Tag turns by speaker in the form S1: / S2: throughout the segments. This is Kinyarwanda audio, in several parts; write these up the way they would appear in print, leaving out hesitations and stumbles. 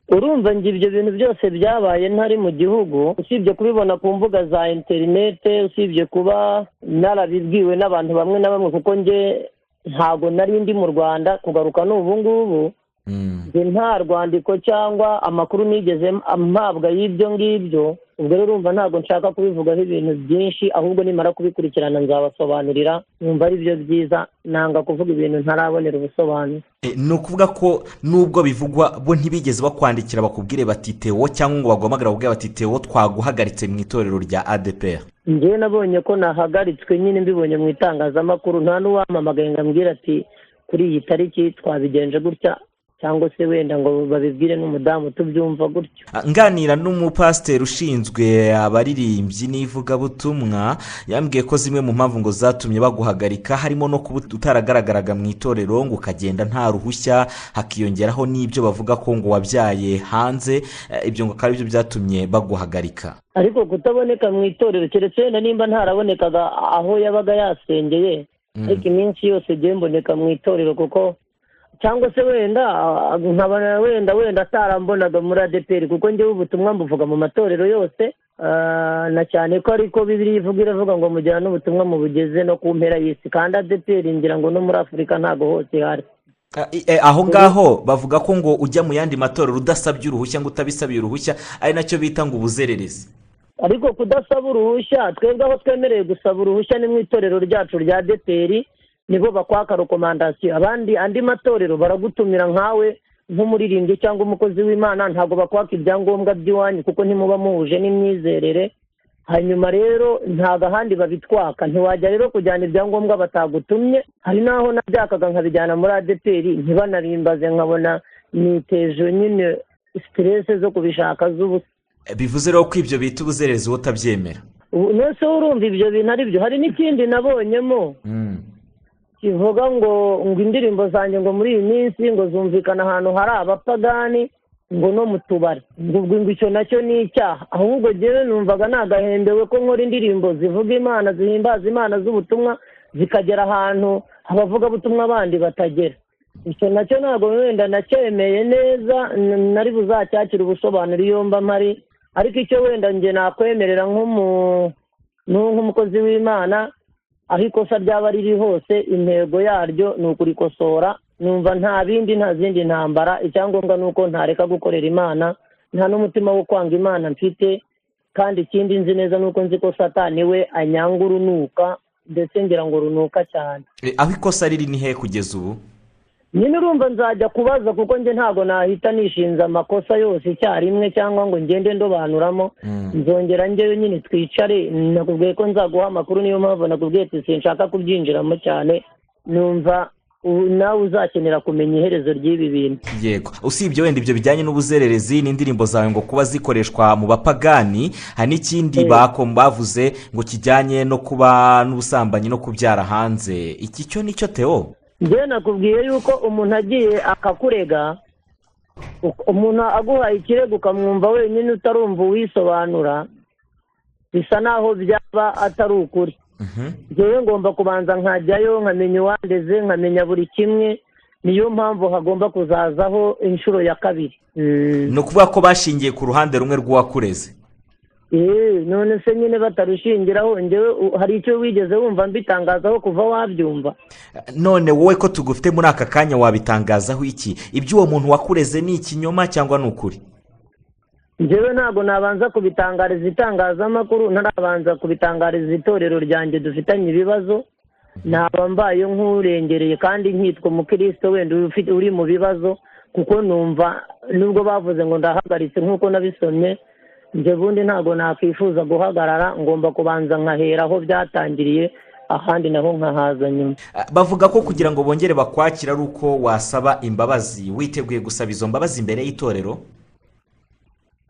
S1: urumva ngo ibyo bintu byose byabaye ntari mu gihugu, usibye kubibona ku mbuga za interinete, usibye kuba narabibwiwe n'abantu bamwe na bamwe, kuko nge ntago nari ndi mu Rwanda, kugaruka n'ubu ngubu nta rwandiko cyangwa amakuru nigeze mpabwa y'ibyo ngibyo. ubwo rero urumva ntabwo nshaka kubivugaho ibintu byinshi, ahubwo nimara kubikurikirana nzabasobanurira, numva ari byo byiza, nanga kuvuga ibintu ntarabonera ubusobanuro.
S2: Ni ukuvuga ko nubwo bivugwa bo ntibigeze bakwandikira bakubwire bati Theo, cyangwa ngo baguhamagara bakubwire bati Theo twaguhagaritse mu itorero rya ADEPR?
S1: Njye nabonye ko nahagaritswe nyine mbibonye mu itangazamakuru, nta n'uwampamagaye ngo ambwire ati kuri iyi tariki twabigenje gutya, cyangwa se wenda ngo babibwire n'umudamu tubyumva gutyo.
S2: Nganira n'umupasiteri ushinzwe abaririmbyi n'ivugabutumwa, yambwiye ko zimwe mu mpamvu ngo zatumye baguhagarika harimo no kuba utaragaragaraga mu itorero, ngo ukagenda nta ruhushya, hakiyongeraho n'ibyo bavuga ko ngo wabyaye hanze, ibyo ngo akaba aribyo byatumye baguhagarika.
S1: Ariko kutaboneka mu itorero, keretse wenda nimba ntarabonekaga aho yabaga yasengeye, ariko iminsi yose ngiye mboneka mu itorero, kuko cyangwa se wenda nkabona wenda atarambonaga muri ADEPR, kuko njyewe ubutumwa mbuvuga mu matorero yose, na cyane ko ariko Bibiliya iravuga ngo mujyana n'ubutumwa mubugeze no ku mpera y'isi, kandi ADEPR ngira ngo no muri Afurika ntago hose hari.
S2: Aho ngaho bavuga ko ngo ujya mu yandi matorero udasabye uruhushya, ngo utabisabiye uruhushya, ari nacyo bita ngo ubuzererezi.
S1: Ariko kudasaba uruhushya, twebwe aho twemereye gusaba uruhushya ni mu itorero ryacu rya ADEPR, nibo bakwaka rekomandasiyo. andi matorero baragutumira nkawe nk'umuririmbyi cyangwa umukozi w'Imana, ntabwo bakwaka ibyangombwa by'iwanyu kuko ntimuba muhuje n'imyizerere. hanyuma rero ntago ahandi babitwaka, ntiwajya rero kujyana ibyangombwa batagutumye. Hari naho nabyakaga nkabijyana muri ADEPR ntibanabimbaze, nkabona niteje nyine stress zo kubishaka z'ubusa.
S2: Bivuze rero ko ibyo bita ubuzererezi wowe utabyemera?
S1: Nese urumva ibyo bintu ari byo. Hari n'ikindi nabonyemo kivuga ngo indirimbo zanjye ngo muri iyi minsi ngo zumvikana ahantu hari abapagani, ngo no mu tubari, ngo icyo nacyo ni icyaha. Ahubwo jyewe numvaga nagahembewe ko nkora indirimbo zivuga Imana, zihimbaza Imana z'ubutumwa, zikagera ahantu abavugabutumwa bandi batagera. Icyo nacyo ntabwo wenda nacyemeye neza, nari buzacyakira ubusobanuro iyo mba mpari. Ariko icyo wenda njye nakwemerera nk'umukozi w'Imana, aho ikosa ryaba riri hose, intego yaryo ni ukurikosora. Numva nta zindi ntambara, icyangombwa ni uko ntareka gukorera Imana, nta n'umutima wo kwanga Imana mfite. Kandi ikindi nzi neza ni uko nzi ko Satani we anyanga urunuka, ndetse ngira ngo runuka cyane.
S2: Aho ikosa riri ni he kugeza ubu?
S1: Nyine urumva nzajya kubaza, kuko njye ntabwo nahita nishinza amakosa yose icyarimwe cyangwa ngo ngende ndobanuramo. Nzongera njyewe nyine twicare, nakubwiye ko nzaguha amakuru, niyo mpamvu nakubwiye ati sinshaka kubyinjiramo cyane. Numva nawe uzakenera kumenya iherezo ry'ibi bintu.
S2: Yego, usibye wenda ibyo bijyanye n'ubuzererezi n'indirimbo zawe ngo kuba zikoreshwa mu bapagani, hari n'ikindi bavuze ngo kijyanye no kuba n'ubusambanyi no kubyara hanze. Iki cyo nicyo Theo?
S1: Njye nakubwiye yuko umuntu agiye akakurega, umuntu aguhaye ikirego ukamwumva wenyine utarumva uwisobanura, bisa naho byaba atari ukuri. Njyewe ngomba kubanza nkajyayo nkamenya uwandeze, nkamenya buri kimwe. Niyo mpamvu hagomba kuzazaho inshuro ya kabiri.
S2: Ni ukuvuga ko bashingiye ku ruhande rumwe rw'uwakureze?
S1: None se nyine batarushingiraho, njyewe hari icyo wigeze wumva mbitangazaho kuva wabyumva?
S2: None wowe ko tugufite muri aka kanya wabitangazaho iki? Ibyo uwo muntu wakureze ni ikinyoma cyangwa ni ukuri?
S1: Njyewe ntabwo nabanza kubitangariza itangazamakuru, ntarabanza kubitangariza itorero ryanjye dufitanye ibibazo. Naba mbaye nk'urengereye kandi nkitwa umukristo wenda uri mu bibazo, kuko numva nubwo bavuze ngo ndahagaritse nk'uko nabisomye, njye bundi ntabwo nakwifuza guhagarara. Ngomba kubanza nkahera aho byatangiriye, ahandi naho nkahaza nyuma.
S2: Bavuga ko kugira ngo bongere bakwakira ari uko wasaba imbabazi. Witeguye gusaba izo mbabazi imbere y'itorero?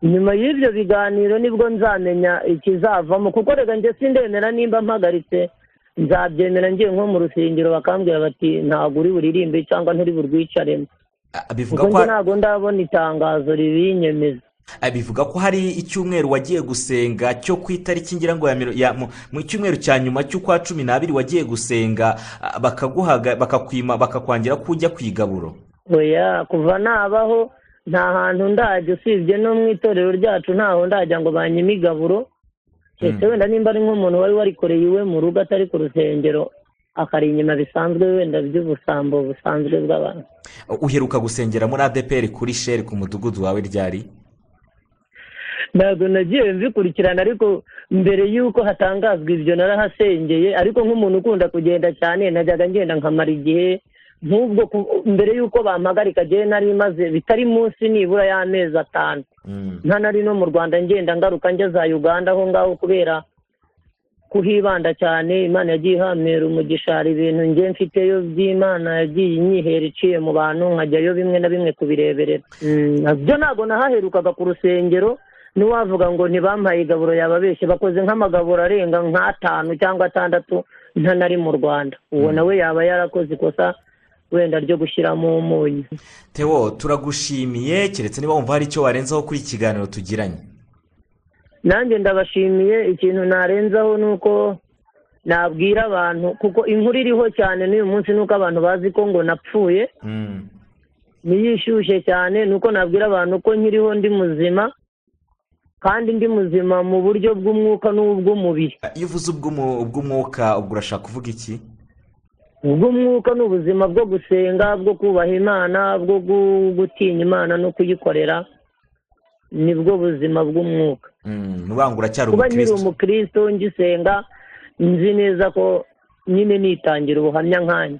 S1: Nyuma y'ibyo biganiro nibwo nzamenya ikizavamo, kuko rega njye sindemera nimba mpagaritse nzabyemera ngiye nko mu rusengero bakambwira bati ntabwo uri buririmbe cyangwa nturi burwicaremo.
S2: Bivuga ko
S1: ntabwo ndabona itangazo ribinyemeza.
S2: Bivuga ko hari icyumweru wagiye gusenga cyo ku itariki ngira ngo mu cyumweru cya nyuma cy'ukwa 12 wagiye gusenga, bakakwima bakakwangira ko ujya kwigaburo.
S1: Oya, kuva nabaho nta hantu ndajya usibye no mu itorero ryacu ntaho ndajya ngo banyime igaburo. Ese wenda nimba ari nk'umuntu wari warikoreye iwe mu rugo atari ku rusengero akari inyuma bisanzwe wenda by'ubusambo busanzwe bw'abantu.
S2: Uheruka gusengera muri ADPR kuri Sheri ku mudugudu wawe ryari?
S1: Ntabwo nagiye mbikurikirana, ariko mbere y'uko hatangazwa ibyo narahasengeye, ariko nk'umuntu ukunda kugenda cyane najyaga ngenda nkamara igihe nk'ubwo mbere y'uko bampagarika agiye nari maze bitari munsi nibura y'amezi 5 nta nari no mu Rwanda ngenda ngaruka njya za Uganda aho ngaho kubera kuhibanda cyane. Imana yagiye ihamera umugisha, hari ibintu ngiye mfiteyo by'Imana yagiye inyihera iciye mu bantu nkajyayo bimwe na bimwe kubireberera. Byo ntabwo nahaherukaga ku rusengero, niwavuga ngo ntibampaye igaburo yababeshye, bakoze nk'amagaburo arenga nk'5 cyangwa 6 nta nari mu Rwanda. Uwo nawe yaba yarakoze ikosa wenda ryo gushyiramo umunyu.
S2: Theo, turagushimiye, keretse niba wumva hari icyo warenzaho kuri ikiganiro tugiranye.
S1: Nanjye ndabashimiye. Ikintu narenzaho nuko nabwira abantu, kuko inkuru iriho cyane n'uyu munsi nuko abantu bazi ko ngo napfuye, niyishyushye cyane, nuko nabwira abantu ko nkiriho ndi muzima, kandi ndi muzima mu buryo bw'umwuka n'ubw'umubiri.
S2: Iyo uvuze ubw'umwuka ubwo urashaka kuvuga iki?
S1: Ubw'umwuka ni ubuzima bwo gusenga, bwo kubaha Imana, bwo gutinya Imana no kuyikorera, nibwo buzima bw'umwuka.
S2: Nubangura cyari
S1: kuba nyiri umukristo ngisenga nzi neza ko nyine nitangira ubuhamya nkanjye.